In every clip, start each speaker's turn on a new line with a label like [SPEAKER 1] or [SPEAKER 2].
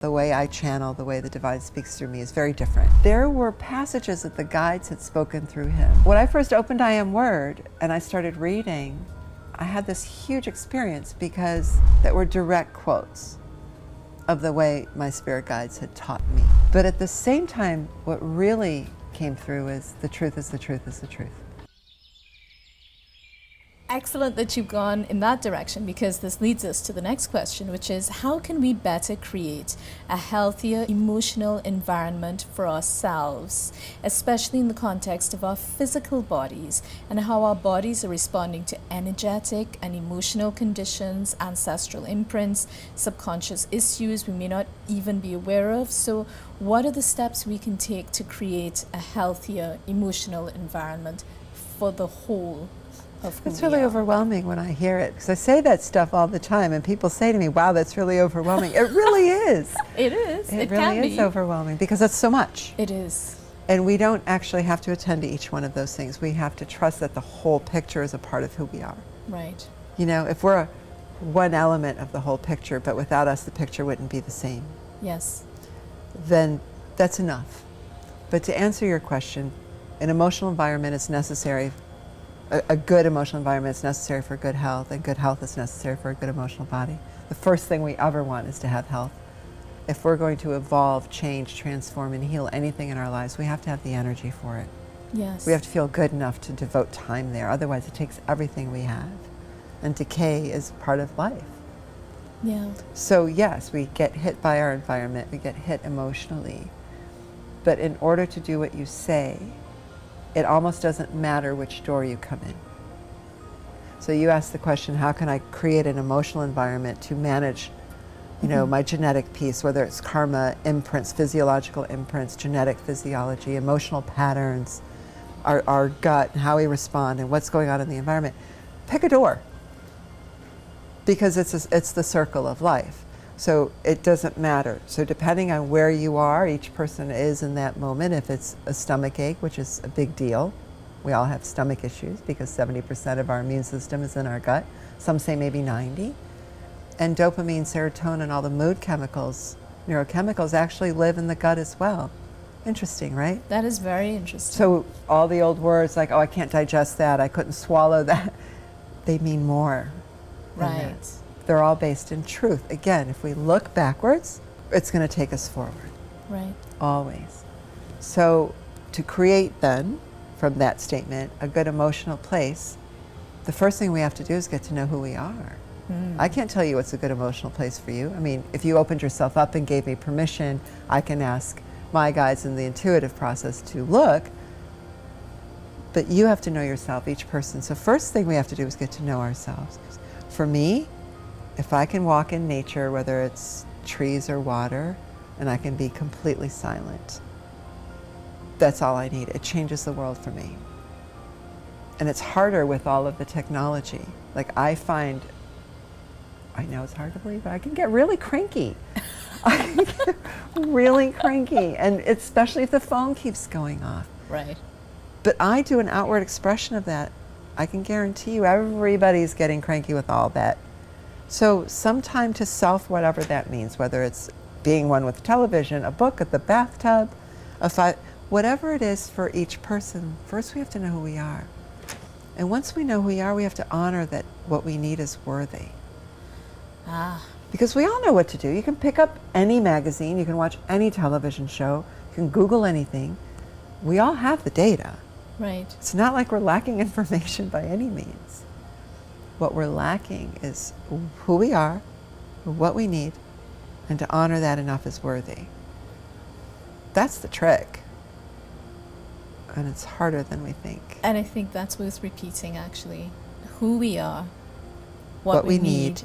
[SPEAKER 1] The way I channel, the way the divine speaks through me is very different. There were passages that the guides had spoken through him. When I first opened I Am Word and I started reading, I had this huge experience because that were direct quotes of the way my spirit guides had taught me. But at the same time, what really came through is the truth is the truth is the truth.
[SPEAKER 2] Excellent that you've gone in that direction, because this leads us to the next question, which is how can we better create a healthier emotional environment for ourselves, especially in the context of our physical bodies and how our bodies are responding to energetic and emotional conditions, ancestral imprints, subconscious issues we may not even be aware of. So what are the steps we can take to create a healthier emotional environment for the whole?
[SPEAKER 1] It's really overwhelming when I hear it, because I say that stuff all the time and people say to me, wow, that's really overwhelming. It really is.
[SPEAKER 2] It is.
[SPEAKER 1] It really is overwhelming because it's so much.
[SPEAKER 2] It is.
[SPEAKER 1] And we don't actually have to attend to each one of those things. We have to trust that the whole picture is a part of who we are.
[SPEAKER 2] Right.
[SPEAKER 1] You know, if we're one element of the whole picture, but without us the picture wouldn't be the same.
[SPEAKER 2] Yes.
[SPEAKER 1] Then that's enough. But to answer your question, an emotional environment is necessary. A good emotional environment is necessary for good health, and good health is necessary for a good emotional body. The first thing we ever want is to have health. If we're going to evolve, change, transform, and heal anything in our lives, we have to have the energy for it.
[SPEAKER 2] Yes.
[SPEAKER 1] We have to feel good enough to devote time there. Otherwise, it takes everything we have. And decay is part of life.
[SPEAKER 2] Yeah.
[SPEAKER 1] So yes, we get hit by our environment, we get hit emotionally. But in order to do what you say, it almost doesn't matter which door you come in. So you asked the question, how can I create an emotional environment to manage, you know, my genetic piece, whether it's karma, imprints, physiological imprints, genetic physiology, emotional patterns, our gut, and how we respond, and what's going on in the environment. Pick a door, because it's the circle of life. So it doesn't matter. So depending on where you are, each person is in that moment. If it's a stomach ache, which is a big deal, we all have stomach issues because 70% of our immune system is in our gut. Some say maybe 90. And dopamine, serotonin, all the mood chemicals, neurochemicals actually live in the gut as well. Interesting, right?
[SPEAKER 2] That is very interesting.
[SPEAKER 1] So all the old words like, oh, I can't digest that, I couldn't swallow that, they mean more than
[SPEAKER 2] Right.
[SPEAKER 1] that. They're all based in truth. Again, if we look backwards, it's going to take us forward.
[SPEAKER 2] Right.
[SPEAKER 1] Always. So to create then, from that statement, a good emotional place, the first thing we have to do is get to know who we are. I can't tell you what's a good emotional place for you. I mean, if you opened yourself up and gave me permission, I can ask my guides in the intuitive process to look, but you have to know yourself, each person. So first thing we have to do is get to know ourselves. For me, if I can walk in nature, whether it's trees or water, and I can be completely silent, that's all I need. It changes the world for me. And it's harder with all of the technology. Like I find, I know it's hard to believe, but I can get really cranky. I can get really cranky, and especially if the phone keeps going off.
[SPEAKER 2] Right.
[SPEAKER 1] But I do an outward expression of that. I can guarantee you everybody's getting cranky with all that. So some time to self, whatever that means, whether it's being one with television, a book at the bathtub, whatever it is for each person, first we have to know who we are. And once we know who we are, we have to honor that what we need is worthy. Because we all know what to do. You can pick up any magazine, you can watch any television show, you can Google anything. We all have the data.
[SPEAKER 2] Right.
[SPEAKER 1] It's not like we're lacking information by any means. What we're lacking is who we are, what we need, and to honor that enough is worthy. That's the trick. And it's harder than we think.
[SPEAKER 2] And I think that's worth repeating, actually. Who we are,
[SPEAKER 1] what we need,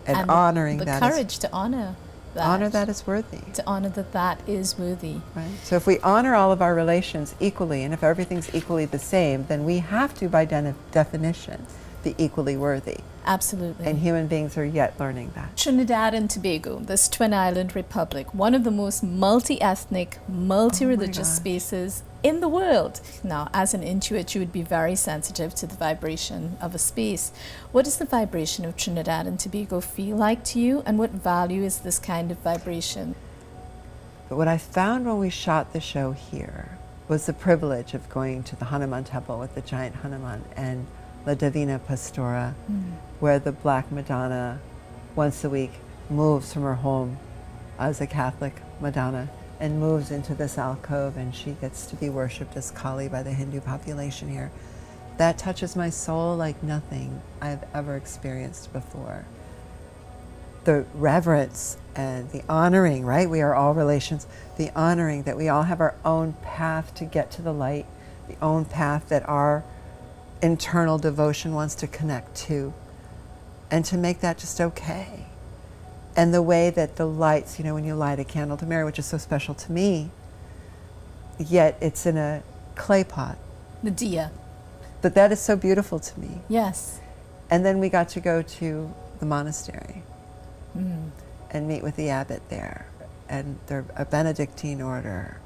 [SPEAKER 1] and honoring
[SPEAKER 2] the
[SPEAKER 1] that.
[SPEAKER 2] The courage to honor that.
[SPEAKER 1] Honor that is worthy.
[SPEAKER 2] To honor that that is worthy.
[SPEAKER 1] Right. So if we honor all of our relations equally, and if everything's equally the same, then we have to, by definition, be equally worthy.
[SPEAKER 2] Absolutely.
[SPEAKER 1] And human beings are yet learning that.
[SPEAKER 2] Trinidad and Tobago, this twin island republic, one of the most multi-ethnic, multi-religious spaces in the world. Now, as an Intuit, you would be very sensitive to the vibration of a space. What does the vibration of Trinidad and Tobago feel like to you, and what value is this kind of vibration?
[SPEAKER 1] But what I found when we shot the show here was the privilege of going to the Hanuman temple with the giant Hanuman and La Divina Pastora, where the Black Madonna once a week moves from her home as a Catholic Madonna and moves into this alcove, and she gets to be worshipped as Kali by the Hindu population here. That touches my soul like nothing I've ever experienced before. The reverence and the honoring, right? We are all relations. The honoring that we all have our own path to get to the light, the own path that our internal devotion wants to connect to, and to make that just okay. And the way that the lights, you know, when you light a candle to Mary, which is so special to me, yet it's in a clay pot.
[SPEAKER 2] Medea.
[SPEAKER 1] But that is so beautiful to me.
[SPEAKER 2] Yes.
[SPEAKER 1] And then we got to go to the monastery and meet with the abbot there. And they're a Benedictine order.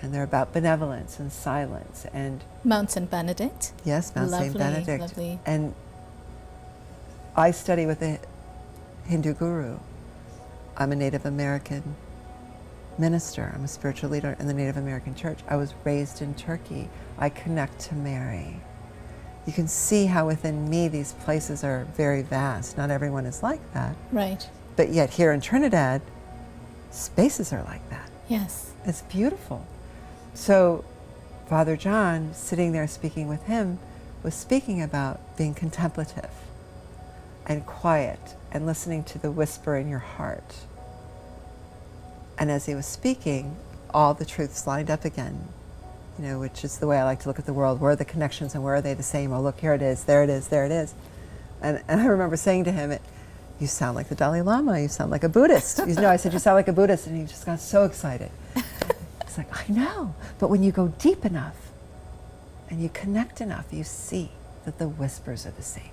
[SPEAKER 1] And they're about benevolence and silence. And
[SPEAKER 2] Mount St. Benedict.
[SPEAKER 1] yes, Mount St.
[SPEAKER 2] Lovely,
[SPEAKER 1] Benedict.
[SPEAKER 2] lovely.
[SPEAKER 1] And I study with a Hindu guru. I'm a Native American minister. I'm a spiritual leader in the Native American church. I was raised in Turkey. I connect to Mary. You can see how within me these places are very vast. Not everyone is like that.
[SPEAKER 2] Right.
[SPEAKER 1] But yet here in Trinidad, spaces are like that.
[SPEAKER 2] Yes.
[SPEAKER 1] It's beautiful. So Father John, sitting there speaking with him, was speaking about being contemplative and quiet and listening to the whisper in your heart. And as he was speaking, all the truths lined up again, you know, which is the way I like to look at the world. Where are the connections and where are they the same? Oh, look, here it is, there it is, there it is. And I remember saying to him, you sound like the Dalai Lama, you sound like a Buddhist. You know, I said, you sound like a Buddhist, and he just got so excited. It's like, I know, but when you go deep enough and you connect enough, you see that the whispers are the same.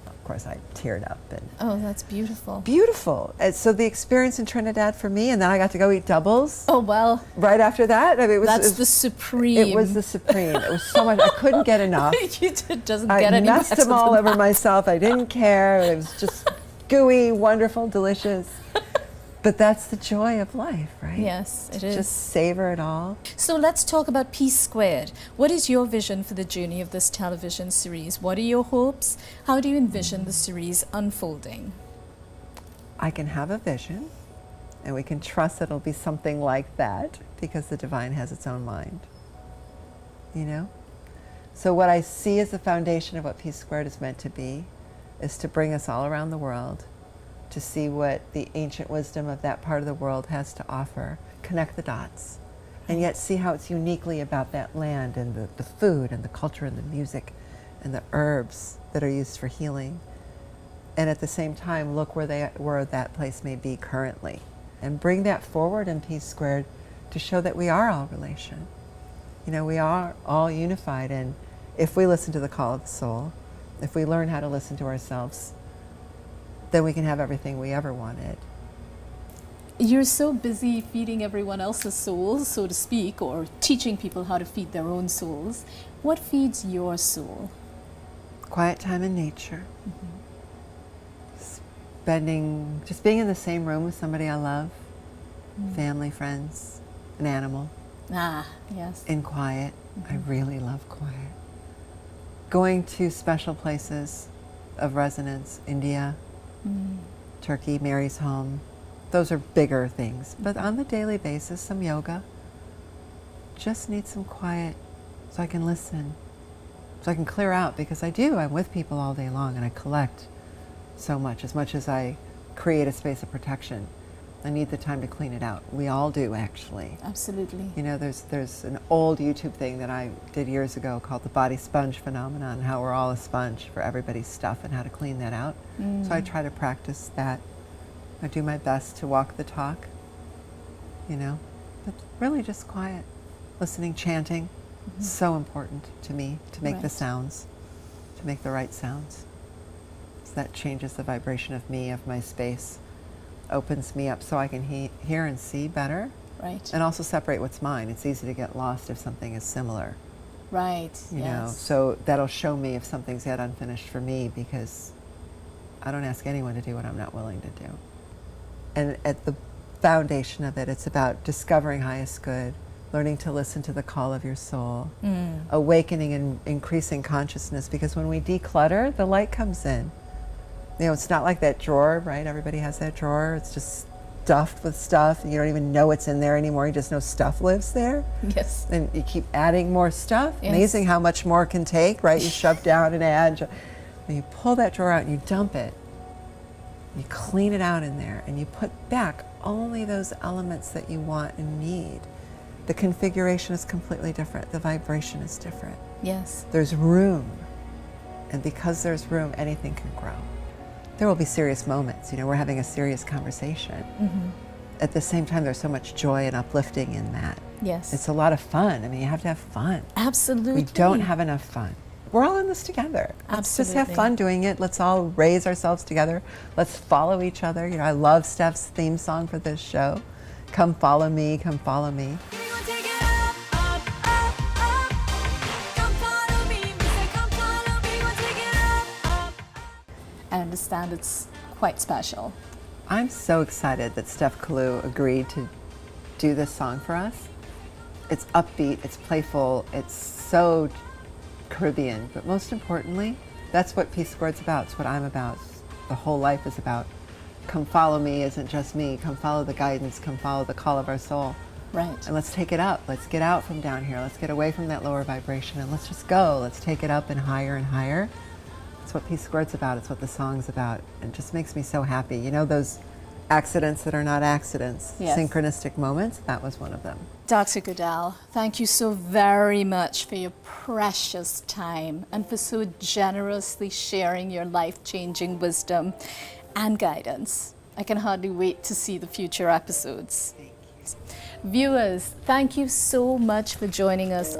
[SPEAKER 1] Of course, I teared up. And
[SPEAKER 2] Oh, that's beautiful.
[SPEAKER 1] beautiful. And so the experience in Trinidad for me, and then I got to go eat doubles
[SPEAKER 2] Oh, well,
[SPEAKER 1] right after that. I mean,
[SPEAKER 2] that's the supreme.
[SPEAKER 1] It was the supreme. It was so much. I couldn't get enough.
[SPEAKER 2] It doesn't
[SPEAKER 1] I
[SPEAKER 2] get any
[SPEAKER 1] messed
[SPEAKER 2] better
[SPEAKER 1] them all
[SPEAKER 2] than
[SPEAKER 1] over
[SPEAKER 2] that.
[SPEAKER 1] myself. I didn't care. It was just gooey, wonderful, delicious. But that's the joy of life, right?
[SPEAKER 2] Yes, it is.
[SPEAKER 1] Just savor it all.
[SPEAKER 2] So let's talk about Peace Squared. What is your vision for the journey of this television series? What are your hopes? How do you envision the series unfolding?
[SPEAKER 1] I can have a vision, and we can trust that it'll be something like that because the divine has its own mind. You know? So what I see as the foundation of what Peace Squared is meant to be is to bring us all around the world to see what the ancient wisdom of that part of the world has to offer, connect the dots, and yet see how it's uniquely about that land and the food and the culture and the music and the herbs that are used for healing. And at the same time, look where that place may be currently, and bring that forward in Peace Squared to show that we are all relation. You know, we are all unified, and if we listen to the call of the soul, if we learn how to listen to ourselves, then we can have everything we ever wanted.
[SPEAKER 2] You're so busy feeding everyone else's souls, so to speak, or teaching people how to feed their own souls. What feeds your soul?
[SPEAKER 1] Quiet time in nature. Just being in the same room with somebody I love, family, friends, an animal,
[SPEAKER 2] Ah, yes.
[SPEAKER 1] in quiet. I really love quiet. Going to special places of resonance, India, Turkey, Mary's home. Those are bigger things. But on the daily basis, some yoga. Just need some quiet so I can listen, so I can clear out, because I'm with people all day long and I collect so much. As much as I create a space of protection, I need the time to clean it out. We all do, actually.
[SPEAKER 2] Absolutely.
[SPEAKER 1] You know, there's an old YouTube thing that I did years ago called the body sponge phenomenon, how we're all a sponge for everybody's stuff and how to clean that out. So I try to practice that. I do my best to walk the talk, you know, but really just quiet, listening, chanting. So important to me to make the
[SPEAKER 2] Right.
[SPEAKER 1] sounds, to make the right sounds. So that changes the vibration of me, of my space, opens me up so I can hear and see better.
[SPEAKER 2] Right.
[SPEAKER 1] And also separate what's mine. It's easy to get lost if something is similar,
[SPEAKER 2] Right.
[SPEAKER 1] you know.
[SPEAKER 2] Yes.
[SPEAKER 1] So that'll show me if something's yet unfinished for me, because I don't ask anyone to do what I'm not willing to do. And at the foundation of it. It's about discovering highest good, learning to listen to the call of your soul, awakening and increasing consciousness, because when we declutter, the light comes in. You know, it's not like that drawer, right? Everybody has that drawer. It's just stuffed with stuff. You don't even know it's in there anymore. You just know stuff lives there.
[SPEAKER 2] Yes.
[SPEAKER 1] And you keep adding more stuff.
[SPEAKER 2] Yes.
[SPEAKER 1] Amazing how much more can take, right? You shove down and add. And you pull that drawer out and you dump it. You clean it out in there and you put back only those elements that you want and need. The configuration is completely different. The vibration is different.
[SPEAKER 2] Yes.
[SPEAKER 1] There's room. And because there's room, anything can grow. There will be serious moments. You know, we're having a serious conversation. At the same time, there's so much joy and uplifting in that.
[SPEAKER 2] Yes.
[SPEAKER 1] It's a lot of fun. I mean, you have to have fun.
[SPEAKER 2] Absolutely.
[SPEAKER 1] We don't have enough fun. We're all in this together. Let's just have fun doing it. Let's all raise ourselves together. Let's follow each other. You know, I love Steph's theme song for this show. Come follow me, come follow me.
[SPEAKER 2] I understand it's quite special.
[SPEAKER 1] I'm so excited that Steph Kalu agreed to do this song for us. It's upbeat, it's playful, it's so Caribbean, but most importantly, that's what Peace Squared's about. It's what I'm about. The whole life is about. Come follow me isn't just me. Come follow the guidance. Come follow the call of our soul.
[SPEAKER 2] Right.
[SPEAKER 1] And let's take it up. Let's get out from down here. Let's get away from that lower vibration and let's just go. Let's take it up and higher and higher. It's what Peace Squared's about. It's what the song's about. It just makes me so happy. You know those accidents that are not accidents,
[SPEAKER 2] yes.
[SPEAKER 1] Synchronistic moments? That was one of them.
[SPEAKER 2] Dr. Guldal, thank you so very much for your precious time and for so generously sharing your life-changing wisdom and guidance. I can hardly wait to see the future episodes. Viewers, thank you so much for joining us